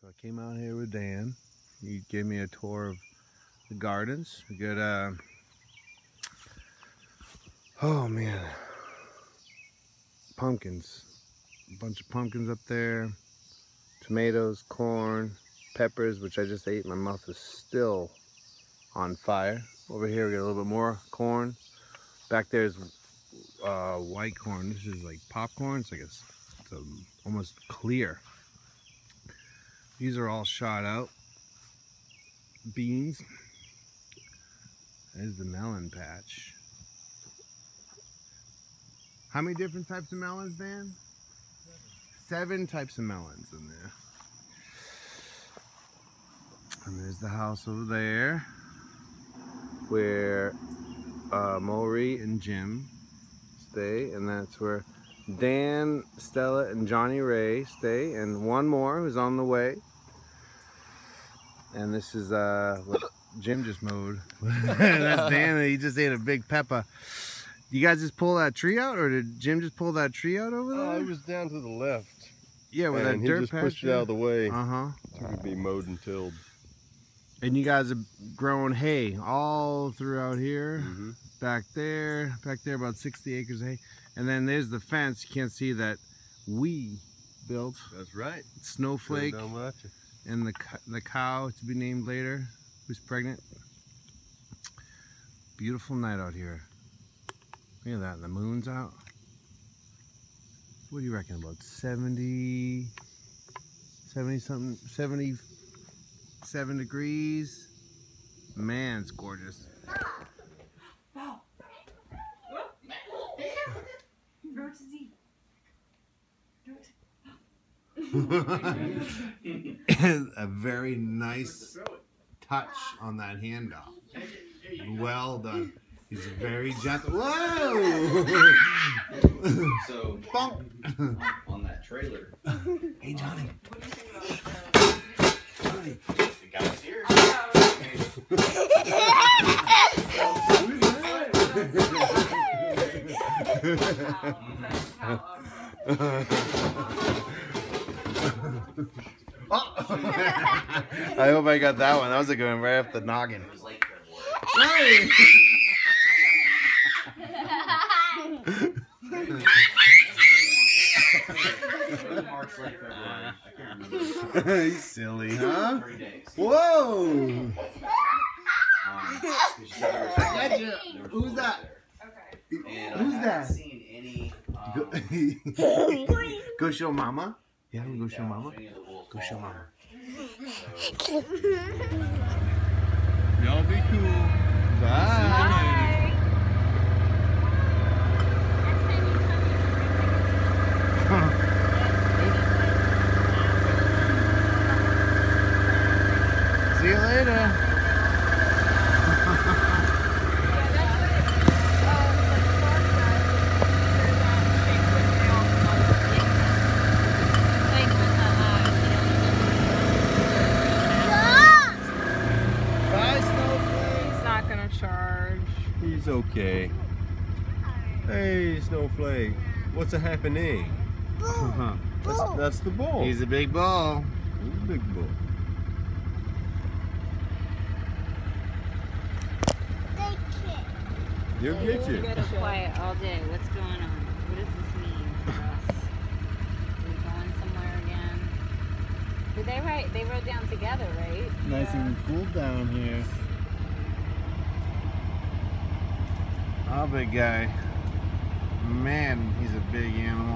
So I came out here with Dan. He gave me a tour of the gardens. We got oh man, pumpkins. A bunch of pumpkins up there. Tomatoes, corn, peppers, which I just ate. My mouth is still on fire. Over here we got a little bit more corn. Back there's white corn. This is like popcorn. It's like it's almost clear. These are all shot out. Beans. There's the melon patch. How many different types of melons, Dan? 7 types of melons in there. And there's the house over there where Maury and Jim stay, and that's where Dan, Stella, and Johnny Ray stay, and one more who's on the way. And this is what Jim just mowed. That's Dan. He just ate a big pepper. You guys just pull that tree out, or did Jim just pull that tree out over there? It was down to the left. Yeah, with that dirt patch. He just pushed it out of the way. So it could be mowed and tilled. And you guys are growing hay all throughout here. Back there about 60 acres of hay. And then there's the fence. You can't see that we built. That's right. Snowflake and the cow to be named later, who's pregnant. Beautiful night out here. Look at that, the moon's out. What do you reckon, about 77 degrees? Man, it's gorgeous. A very nice touch on that handoff. Well done. He's very gentle. Whoa! So, on that trailer. Hey, Johnny. Johnny. The guy's here. I hope I got that one. That was a good one right off the noggin. It was late February. Hey! March, late February. I can't remember. He's silly, huh? 3 days. Whoa! Gotcha. Who's that? And Who's I that? haven't seen any. Go show mama. Yeah, we go show mama. Go show mama. Y'all be cool. Bye. See you later. He's okay. Hey, Snowflake. What's happening? That's the ball. He's a big ball. He's a big ball. He'll get you. We've been quiet all day. What's going on? What does this mean for us? Are we going somewhere again? They rode down together, right? Nice and cool down here. Oh, big guy. Man, he's a big animal.